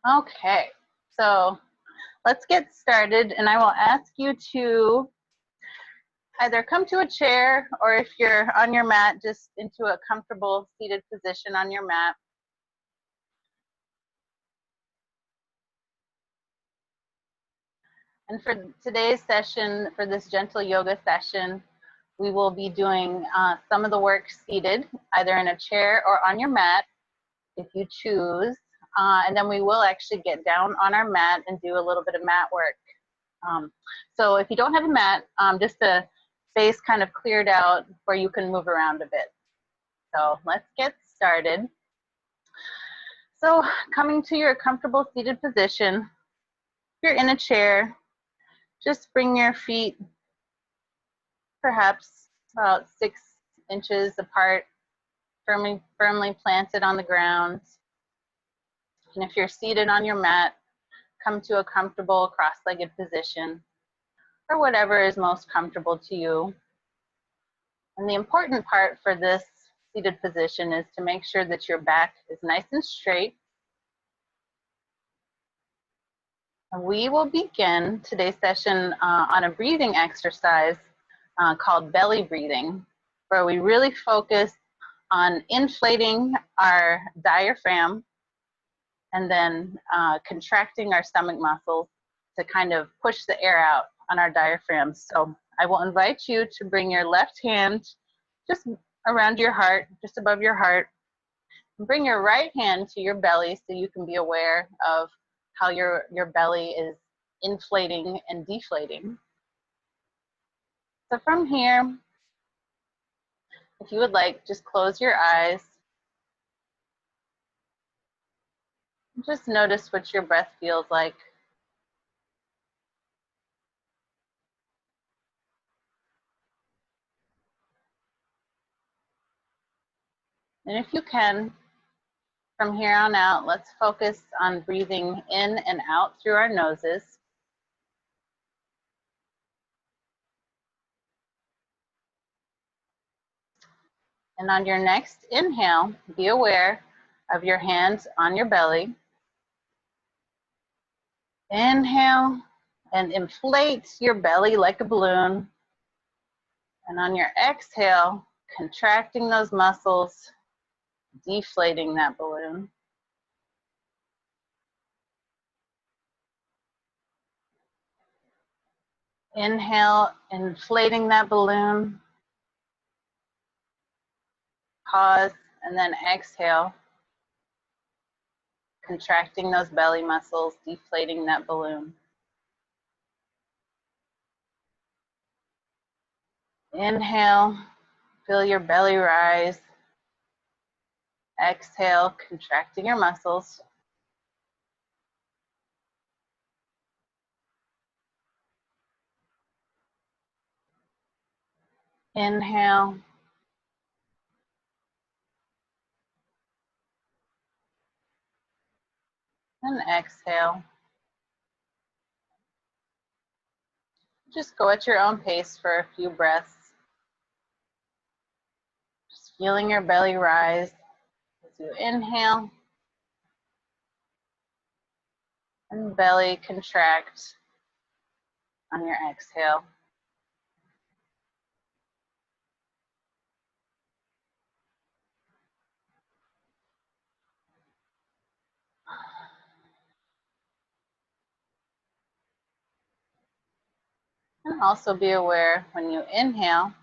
Okay, so let's get started, and I will ask you to either come to a chair, or if you're on your mat, just into a comfortable seated position on your mat. And for today's session, for this gentle yoga session, we will be doing some of the work seated, either in a chair or on your mat, if you choose. And then we will actually get down on our mat and do a little bit of mat work. So if you don't have a mat, just a space kind of cleared out where you can move around a bit. So let's get started. So coming to your comfortable seated position, if you're in a chair, just bring your feet perhaps about 6 inches apart, firmly planted on the ground. And if you're seated on your mat, come to a comfortable cross-legged position, or whatever is most comfortable to you. And the important part for this seated position is to make sure that your back is nice and straight. And we will begin today's session on a breathing exercise called belly breathing, where we really focus on inflating our diaphragm and then contracting our stomach muscles to kind of push the air out on our diaphragm. So I will invite you to bring your left hand just around your heart, just above your heart. And bring your right hand to your belly so you can be aware of how your belly is inflating and deflating. So from here, if you would like, just close your eyes. Just notice what your breath feels like. And if you can, from here on out, let's focus on breathing in and out through our noses. And on your next inhale, be aware of your hands on your belly. Inhale and inflate your belly like a balloon. And on your exhale, contracting those muscles, deflating that balloon. Inhale, inflating that balloon. Pause, and then exhale, contracting those belly muscles, deflating that balloon. Inhale, feel your belly rise. Exhale, contracting your muscles. Inhale. And exhale. Just go at your own pace for a few breaths. Just feeling your belly rise as you inhale and belly contract on your exhale. And also be aware when you inhale,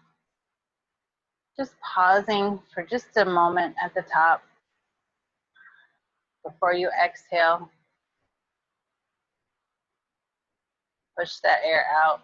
just pausing for just a moment at the top before you exhale. Push that air out.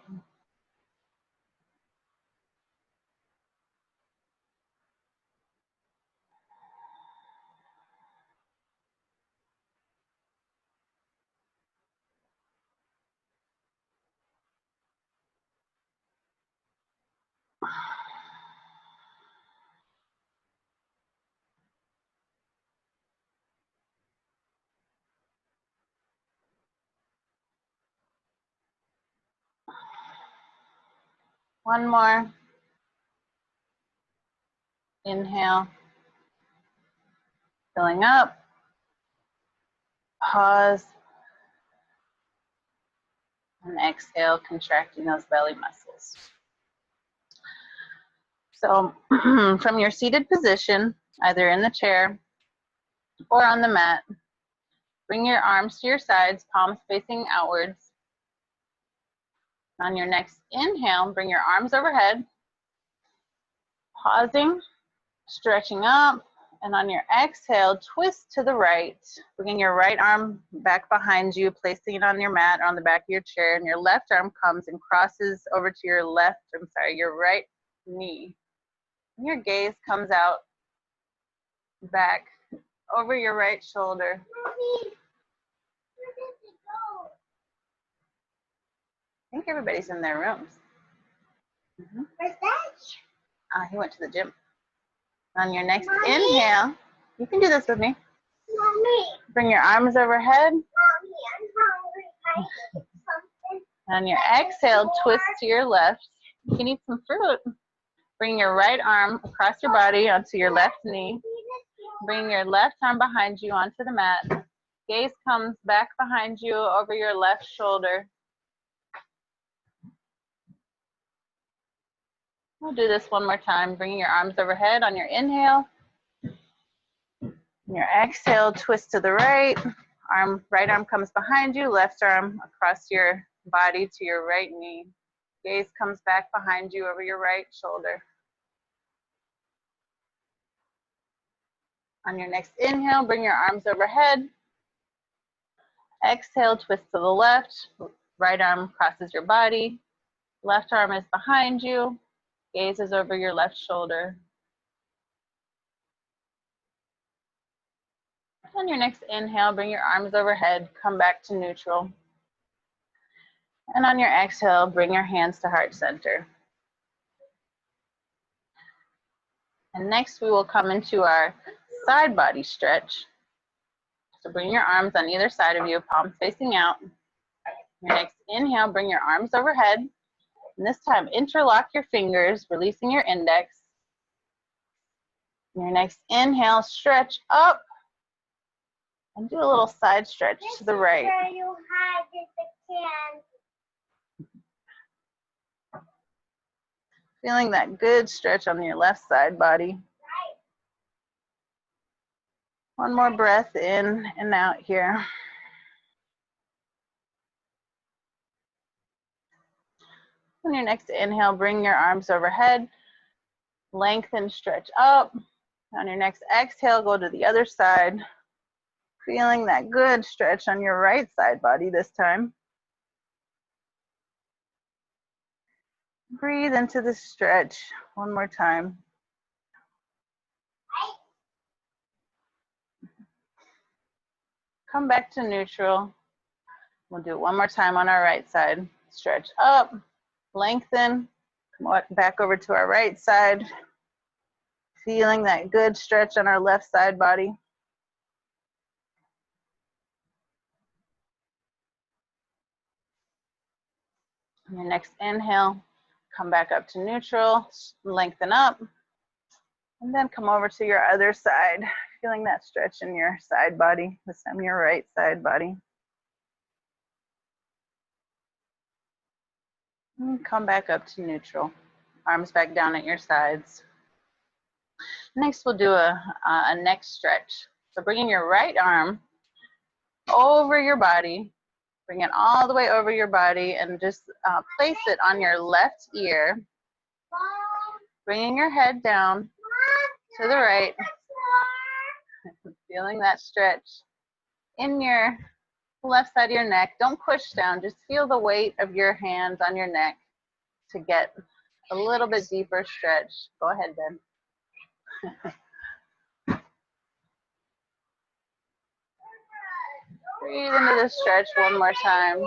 One more. Inhale, filling up. Pause. And exhale, contracting those belly muscles. So from your seated position, either in the chair or on the mat, bring your arms to your sides, palms facing outwards. On your next inhale, bring your arms overhead, pausing, stretching up, and on your exhale, twist to the right, bringing your right arm back behind you, placing it on your mat or on the back of your chair, and your left arm comes and crosses over to your your right knee. And your gaze comes out back over your right shoulder. Mommy, where did he go? I think everybody's in their rooms. Where's that? He went to the gym. On your next inhale, you can do this with me. Mommy. Bring your arms overhead. Mommy, I'm hungry. I need something. On your exhale, twist to your left. You can eat some fruit. Bring your right arm across your body onto your left knee. Bring your left arm behind you onto the mat. Gaze comes back behind you over your left shoulder. We'll do this one more time. Bring your arms overhead on your inhale. Your exhale, twist to the right. Right arm comes behind you, left arm across your body to your right knee. Gaze comes back behind you over your right shoulder. On your next inhale, bring your arms overhead. Exhale, twist to the left. Right arm crosses your body. Left arm is behind you. Gaze is over your left shoulder. On your next inhale, bring your arms overhead, come back to neutral. And on your exhale, bring your hands to heart center. And next we will come into our side body stretch. So bring your arms on either side of you, palms facing out. Your next inhale, bring your arms overhead. And this time, interlock your fingers, releasing your index. Your next inhale, stretch up. And do a little side stretch to the right. Where you hide the can. Feeling that good stretch on your left side body. One more breath in and out here. On your next inhale, bring your arms overhead. Lengthen, stretch up. On your next exhale, go to the other side. Feeling that good stretch on your right side body this time. Breathe into the stretch one more time. Come back to neutral. We'll do it one more time on our right side. Stretch up, lengthen, come back over to our right side. Feeling that good stretch on our left side body. On your next inhale, come back up to neutral, lengthen up, and then come over to your other side. Feeling that stretch in your side body, this time your right side body. And come back up to neutral. Arms back down at your sides. Next, we'll do a neck stretch. So bringing your right arm over your body, bring it all the way over your body and just place it on your left ear. Bringing your head down to the right. Feeling that stretch in your left side of your neck. Don't push down, just feel the weight of your hands on your neck to get a little bit deeper stretch. Go ahead, Ben. Breathe into this stretch one more time.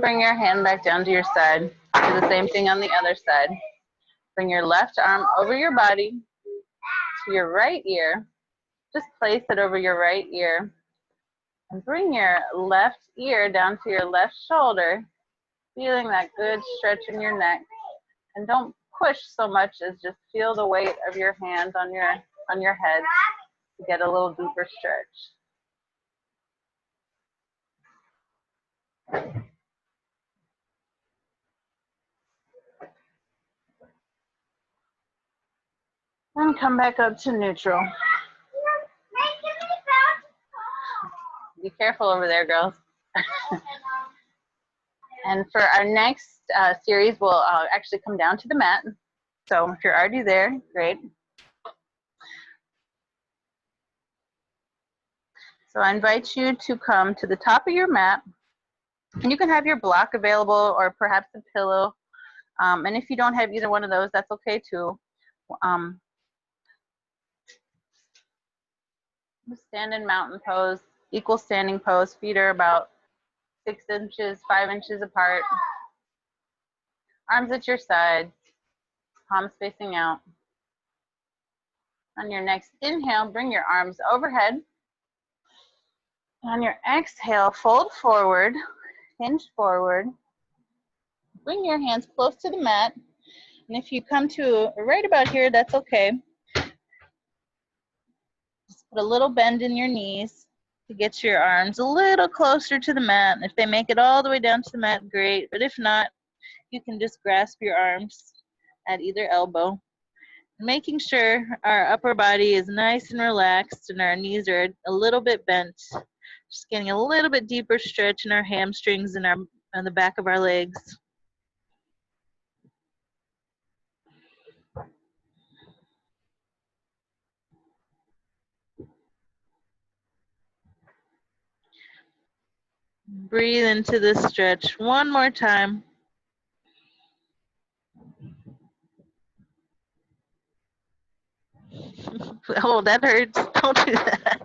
Bring your hand back down to your side. Do the same thing on the other side. Bring your left arm over your body to your right ear. Just place it over your right ear. And bring your left ear down to your left shoulder. Feeling that good stretch in your neck. And don't push so much as just feel the weight of your hands on your on your head to get a little deeper stretch. And come back up to neutral. Be careful over there, girls. And for our next series, we'll actually come down to the mat. So if you're already there, great. So I invite you to come to the top of your mat. And you can have your block available or perhaps a pillow. And if you don't have either one of those, that's okay too. Stand in mountain pose, equal standing pose. Feet are about 6 inches, 5 inches apart. Arms at your sides, palms facing out. On your next inhale, bring your arms overhead. On your exhale, fold forward, hinge forward. Bring your hands close to the mat. And if you come to right about here, that's okay. Just put a little bend in your knees to get your arms a little closer to the mat. And if they make it all the way down to the mat, great. But if not, you can just grasp your arms at either elbow. Making sure our upper body is nice and relaxed and our knees are a little bit bent. Just getting a little bit deeper stretch in our hamstrings and on the back of our legs. Breathe into this stretch one more time. Oh, that hurts. Don't do that.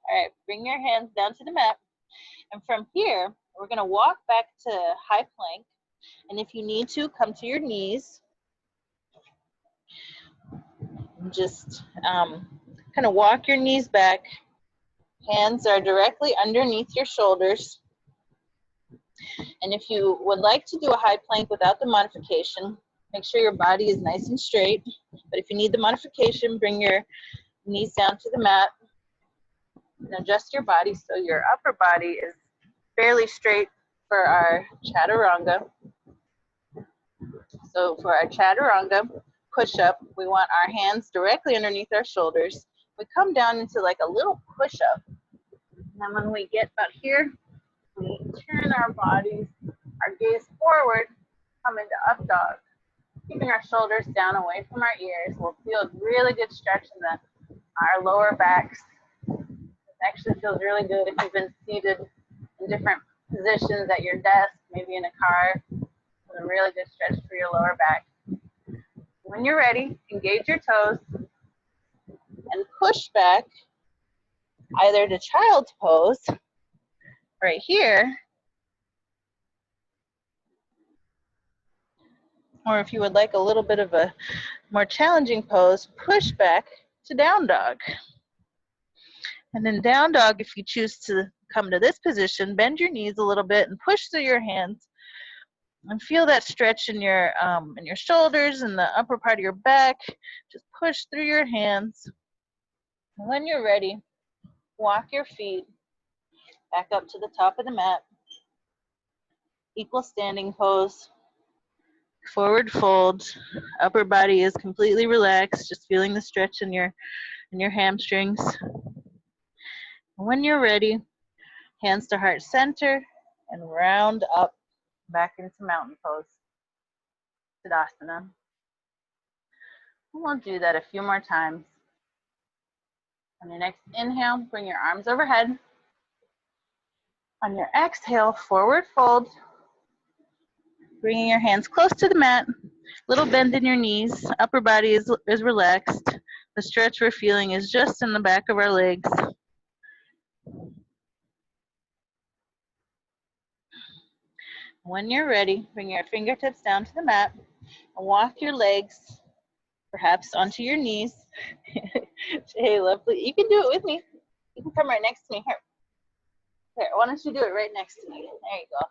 All right, bring your hands down to the mat. And from here, we're going to walk back to high plank. And if you need to, come to your knees. Just kind of walk your knees back. Hands are directly underneath your shoulders. And if you would like to do a high plank without the modification, make sure your body is nice and straight. But if you need the modification, bring your knees down to the mat and adjust your body so your upper body is fairly straight for our chaturanga. So for our chaturanga push-up, we want our hands directly underneath our shoulders. We come down into like a little push-up. And then when we get about here, we turn our bodies, our gaze forward, come into up dog. Keeping our shoulders down away from our ears. We'll feel really good stretch in our lower backs. It actually feels really good if you've been seated in different positions at your desk, maybe in a car. It's a really good stretch for your lower back. When you're ready, engage your toes and push back either to child's pose right here, or if you would like a little bit of a more challenging pose, push back to down dog. And in down dog, if you choose to come to this position, bend your knees a little bit and push through your hands and feel that stretch in your shoulders and the upper part of your back. Just push through your hands. And when you're ready, walk your feet back up to the top of the mat. Equal standing pose. Forward fold. Upper body is completely relaxed, just feeling the stretch in your hamstrings. When you're ready, hands to heart center and round up back into mountain pose. Tadasana. And we'll do that a few more times. On your next inhale, bring your arms overhead. On your exhale, forward fold. Bringing your hands close to the mat. Little bend in your knees. Upper body is relaxed. The stretch we're feeling is just in the back of our legs. When you're ready, bring your fingertips down to the mat and walk your legs perhaps onto your knees. Hey, lovely. You can do it with me. You can come right next to me. Here, why don't you do it right next to me? There you go.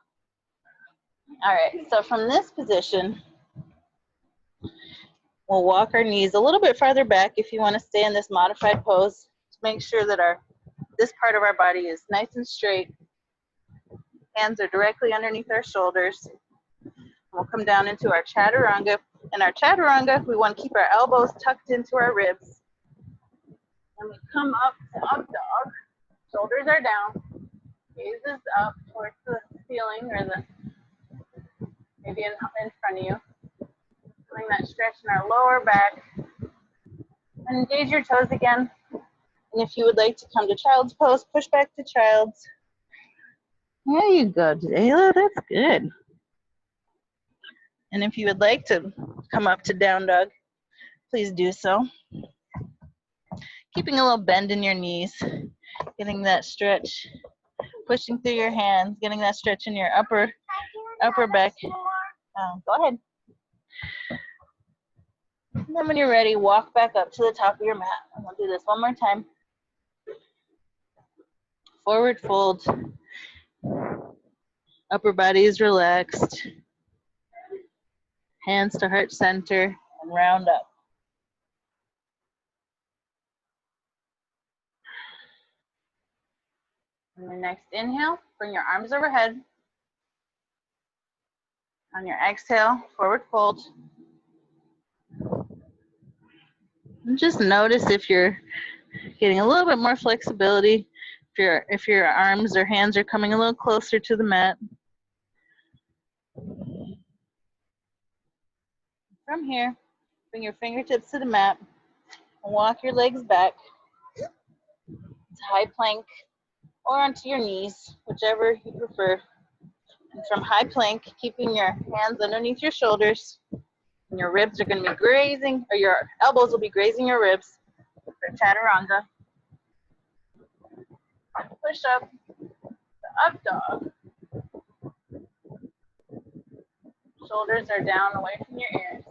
All right, so from this position, We'll walk our knees a little bit farther back if you want to stay in this modified pose to make sure that this part of our body is nice and straight. Hands are directly underneath our shoulders. We'll come down into our chaturanga. In our chaturanga, we want to keep our elbows tucked into our ribs. And we come up to up dog. Shoulders are down. Gaze is up towards the ceiling or maybe in front of you. Feeling that stretch in our lower back. And engage your toes again. And if you would like to come to child's pose, push back to child's. There you go, Jayla, that's good. And if you would like to come up to down dog, please do so. Keeping a little bend in your knees, getting that stretch, pushing through your hands, getting that stretch in your upper back. Go ahead. And then when you're ready, walk back up to the top of your mat. And we'll do this one more time. Forward fold. Upper body is relaxed. Hands to heart center and round up. And the next inhale, bring your arms overhead. On your exhale, forward fold. And just notice if you're getting a little bit more flexibility, if your arms or hands are coming a little closer to the mat. From here, bring your fingertips to the mat and walk your legs back to high plank or onto your knees, whichever you prefer. And from high plank, keeping your hands underneath your shoulders, and your ribs are going to be grazing, or your elbows will be grazing your ribs for chaturanga. Push up, up dog. Shoulders are down away from your ears.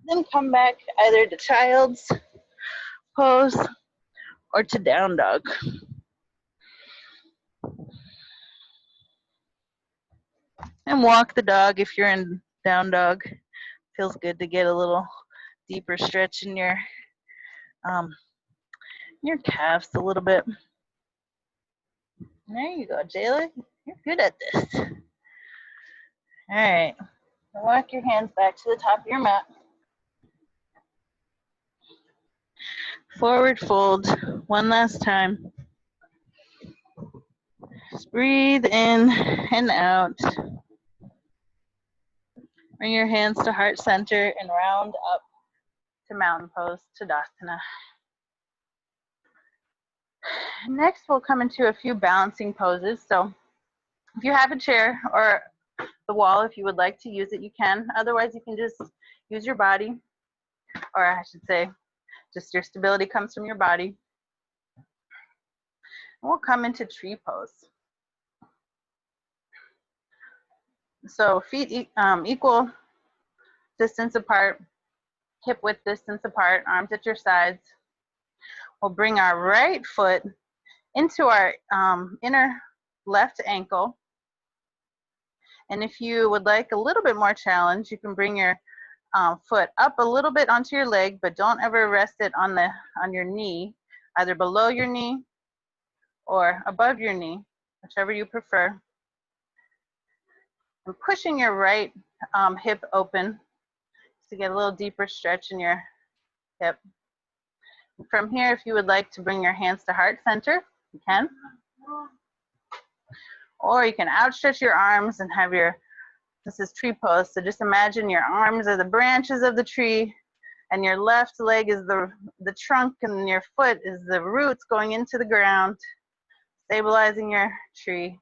Then come back either to child's pose or to down dog. And walk the dog if you're in down dog. Feels good to get a little deeper stretch in your calves a little bit. There you go, Jayla. You're good at this. All right. Walk your hands back to the top of your mat. Forward fold one last time. Just breathe in and out. Bring your hands to heart center and round up to mountain pose, Tadasana. Next, we'll come into a few balancing poses. So if you have a chair or the wall, if you would like to use it, you can. Otherwise, you can just use your body, or I should say, just your stability comes from your body. And we'll come into tree pose. So feet equal distance apart, hip width distance apart, arms at your sides. We'll bring our right foot into our inner left ankle. And if you would like a little bit more challenge, you can bring your foot up a little bit onto your leg, but don't ever rest it on your knee, either below your knee or above your knee, whichever you prefer. And pushing your right hip open to get a little deeper stretch in your hip. From here, if you would like to bring your hands to heart center, you can. Or you can outstretch your arms and have this is tree pose. So just imagine your arms are the branches of the tree and your left leg is the trunk and your foot is the roots going into the ground, stabilizing your tree,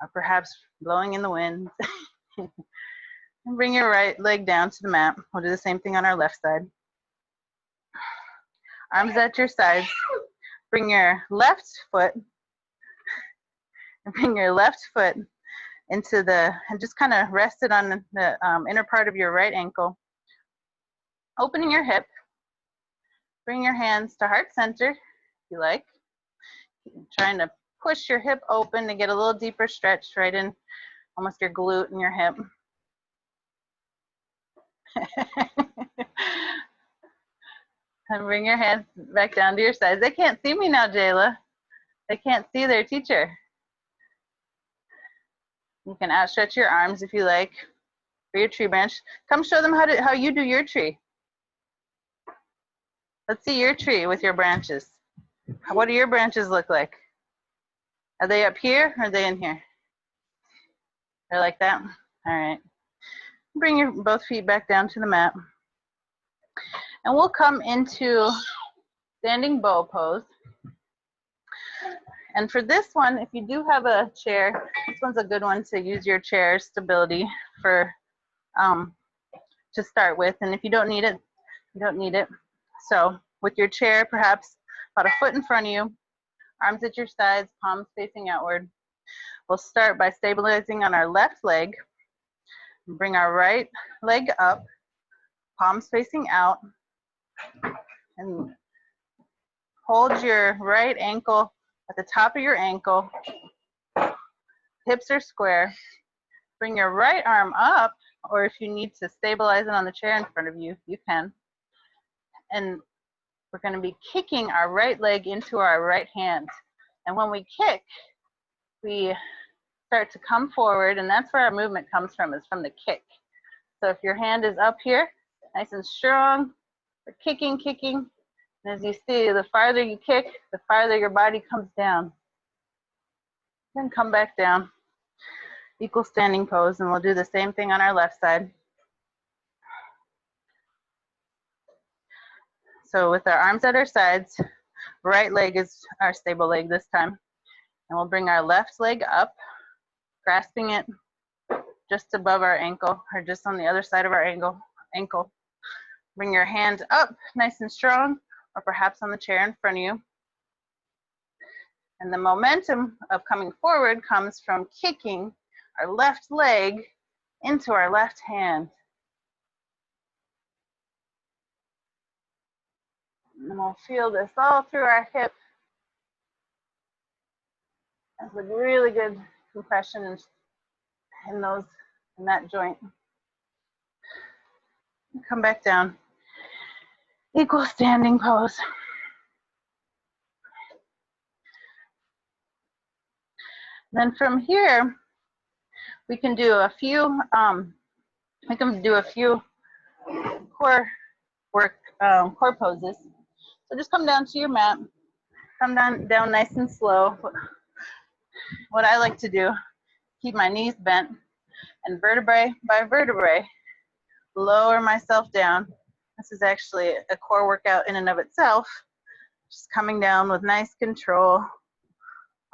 or perhaps blowing in the wind. And bring your right leg down to the mat. We'll do the same thing on our left side. Arms at your sides. Bring your left foot into and just kind of rest it on the inner part of your right ankle. Opening your hip. Bring your hands to heart center, if you like. Trying to push your hip open to get a little deeper stretch right in almost your glute and your hip. And bring your hands back down to your sides. They can't see me now, Jayla. They can't see their teacher. You can outstretch your arms if you like for your tree branch. Come show them how you do your tree. Let's see your tree with your branches. What do your branches look like? Are they up here or are they in here? They're like that? All right. Bring your both feet back down to the mat. And we'll come into standing bow pose. And for this one, if you do have a chair, this one's a good one to use your chair stability for to start with. And if you don't need it, you don't need it. So with your chair, perhaps about a foot in front of you, arms at your sides, palms facing outward. We'll start by stabilizing on our left leg. Bring our right leg up, palms facing out, and hold your right ankle at the top of your ankle. Hips are square. Bring your right arm up, or if you need to stabilize it on the chair in front of you, you can. And we're going to be kicking our right leg into our right hand. And when we kick, we start to come forward, and that's where our movement comes from, is from the kick. So if your hand is up here, nice and strong, we're kicking, kicking. And as you see, the farther you kick, the farther your body comes down. Then come back down. Equal standing pose, and we'll do the same thing on our left side. So with our arms at our sides, right leg is our stable leg this time. And we'll bring our left leg up, grasping it just above our ankle, or just on the other side of our ankle. Bring your hand up, nice and strong, or perhaps on the chair in front of you. And the momentum of coming forward comes from kicking our left leg into our left hand. And we'll feel this all through our hip. That's a really good compression in that joint. Come back down. Equal standing pose. Then from here, we can do a few core work, core poses. So just come down to your mat. Come down nice and slow. What I like to do, keep my knees bent, and vertebrae by vertebrae, lower myself down. This is actually a core workout in and of itself. Just coming down with nice control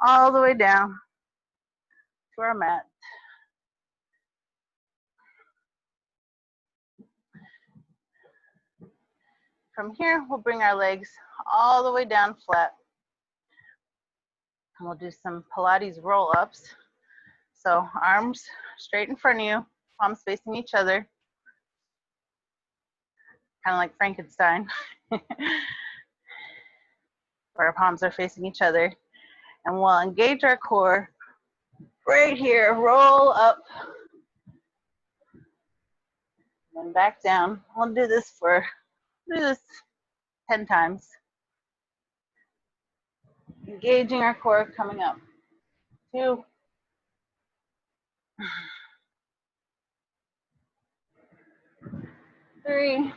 all the way down to our mat. From here, we'll bring our legs all the way down flat. And we'll do some Pilates roll-ups. So arms straight in front of you, palms facing each other. Kind of like Frankenstein, where our palms are facing each other. And we'll engage our core right here, roll up, and back down. We'll do this 10 times. Engaging our core, coming up. 2, 3,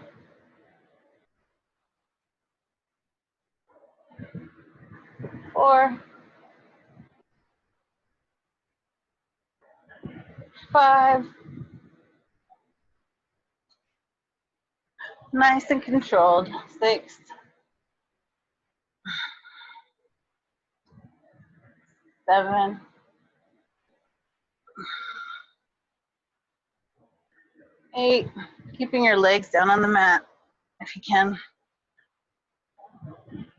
4, 5. Nice and controlled. 6, 7, 8. Keeping your legs down on the mat if you can.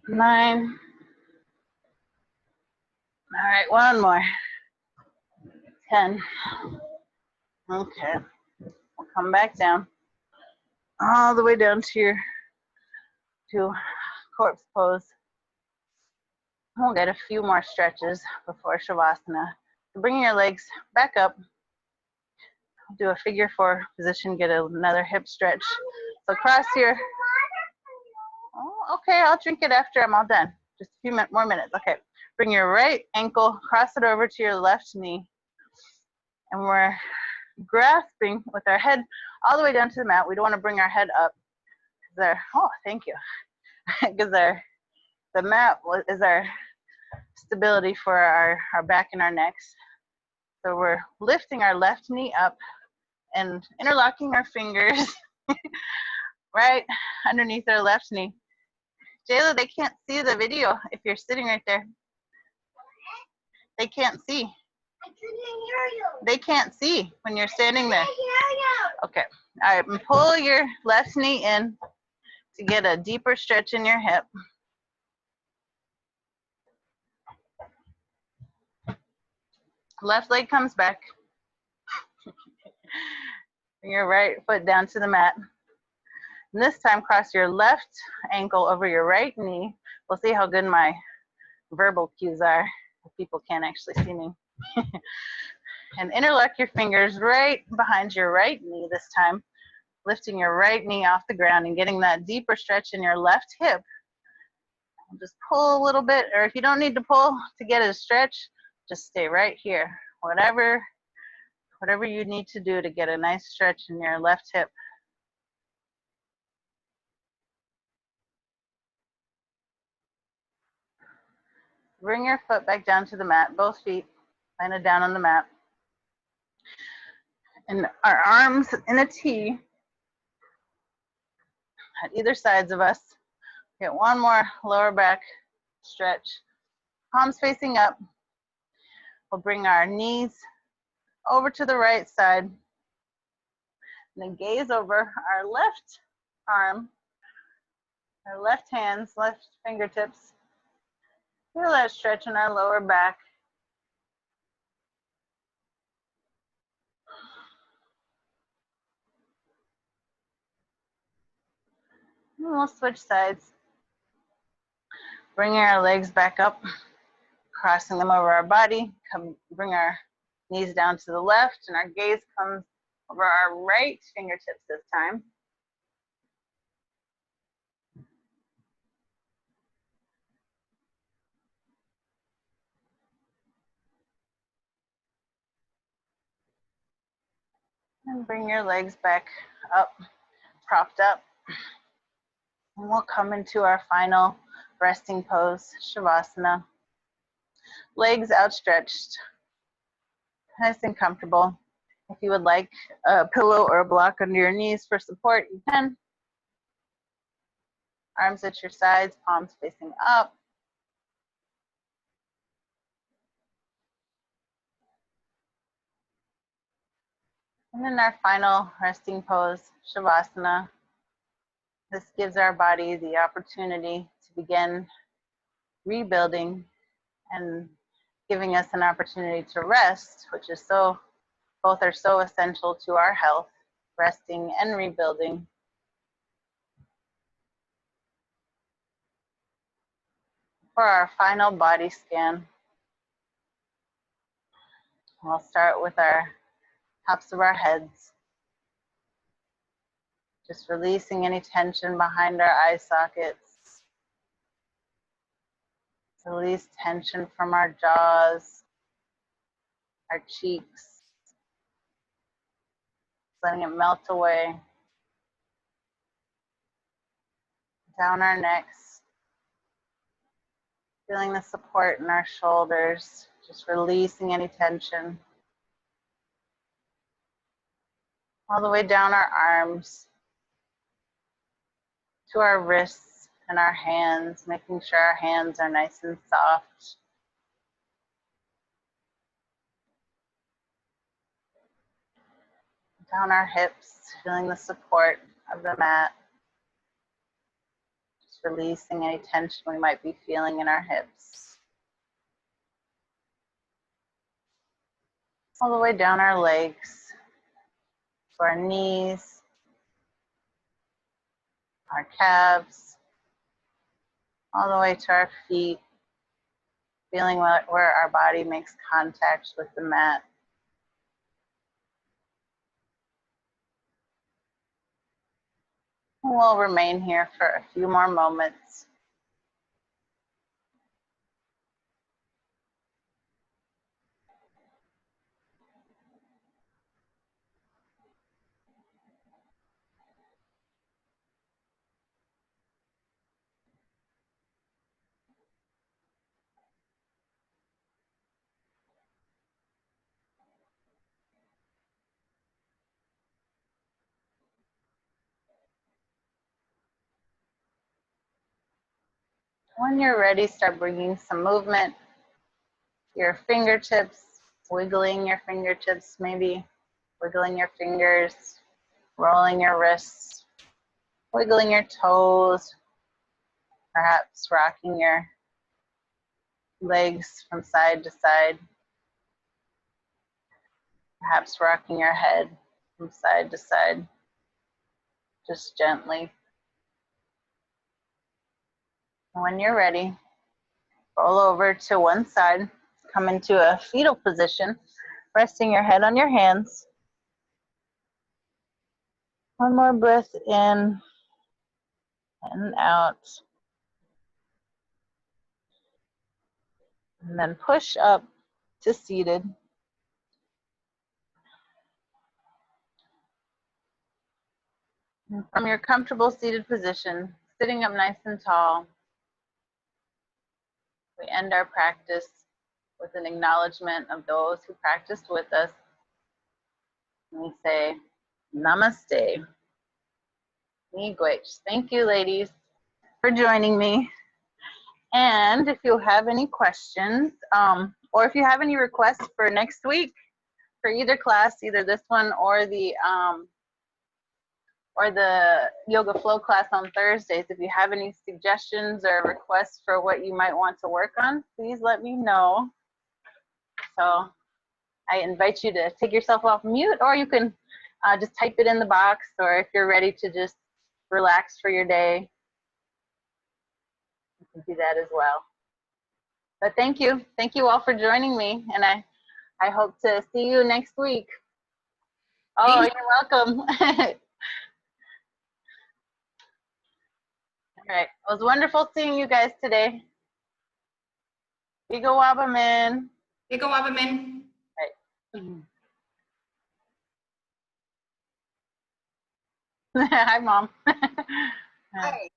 9. All right, one more. 10. Okay. We'll come back down. All the way down to corpse pose. We'll get a few more stretches before Shavasana. So bringing your legs back up, Do a figure 4 position, get another hip stretch. So cross your, oh, okay, I'll drink it after I'm all done. Just a few more minutes, okay. Bring your right ankle, cross it over to your left knee. And we're grasping with our head all the way down to the mat. We don't want to bring our head up. Oh, thank you. Because the mat is our stability for our back and our necks. So we're lifting our left knee up and interlocking our fingers right underneath our left knee. Jayla, they can't see the video if you're sitting right there. They can't see. I couldn't hear you. They can't see when you're standing there. I can't hear you. Okay. All right. And pull your left knee in to get a deeper stretch in your hip. Left leg comes back. Bring your right foot down to the mat. And this time, cross your left ankle over your right knee. We'll see how good my verbal cues are. People can't actually see me. And interlock your fingers right behind your right knee this time, lifting your right knee off the ground and getting that deeper stretch in your left hip. Just pull a little bit, or if you don't need to pull to get a stretch, just stay right here. Whatever you need to do to get a nice stretch in your left hip. Bring your foot back down to the mat, both feet planted down on the mat. And our arms in a T at either sides of us. Get one more lower back stretch. Palms facing up. We'll bring our knees over to the right side. And then gaze over our left arm, our left hands, left fingertips. Feel that stretch in our lower back. And we'll switch sides. Bringing our legs back up, crossing them over our body. Bring our knees down to the left, and our gaze comes over our right fingertips this time. And bring your legs back up, propped up. And we'll come into our final resting pose, Shavasana. Legs outstretched, nice and comfortable. If you would like a pillow or a block under your knees for support, you can. Arms at your sides, palms facing up. And then our final resting pose, Shavasana. This gives our body the opportunity to begin rebuilding and giving us an opportunity to rest, which is both are so essential to our health, resting and rebuilding. For our final body scan, we'll start with our tops of our heads. Just releasing any tension behind our eye sockets. Release tension from our jaws, our cheeks. Letting it melt away. Down our necks. Feeling the support in our shoulders. Just releasing any tension. All the way down our arms. To our wrists and our hands, making sure our hands are nice and soft. Down our hips, feeling the support of the mat. Just releasing any tension we might be feeling in our hips. All the way down our legs, to our knees, our calves, all the way to our feet, feeling where our body makes contact with the mat. We'll remain here for a few more moments. When you're ready, start bringing some movement. Your fingertips, wiggling your fingertips, maybe wiggling your fingers, rolling your wrists, wiggling your toes, perhaps rocking your legs from side to side, perhaps rocking your head from side to side, just gently. When you're ready, roll over to one side, come into a fetal position, resting your head on your hands. One more breath in and out. And then push up to seated. And from your comfortable seated position, sitting up nice and tall, we end our practice with an acknowledgement of those who practiced with us. And we say, Namaste. Miigwech. Thank you, ladies, for joining me. And if you have any questions, or if you have any requests for next week, for either class, either this one or the yoga flow class on Thursdays, if you have any suggestions or requests for what you might want to work on, please let me know. So I invite you to take yourself off mute, or you can just type it in the box, or if you're ready to just relax for your day, you can do that as well. But thank you. Thank you all for joining me, and I hope to see you next week. Oh, you're welcome. All right. It was wonderful seeing you guys today. Iga Wabaman. Iga Wabaman. Right. Hi, Mom. Hi.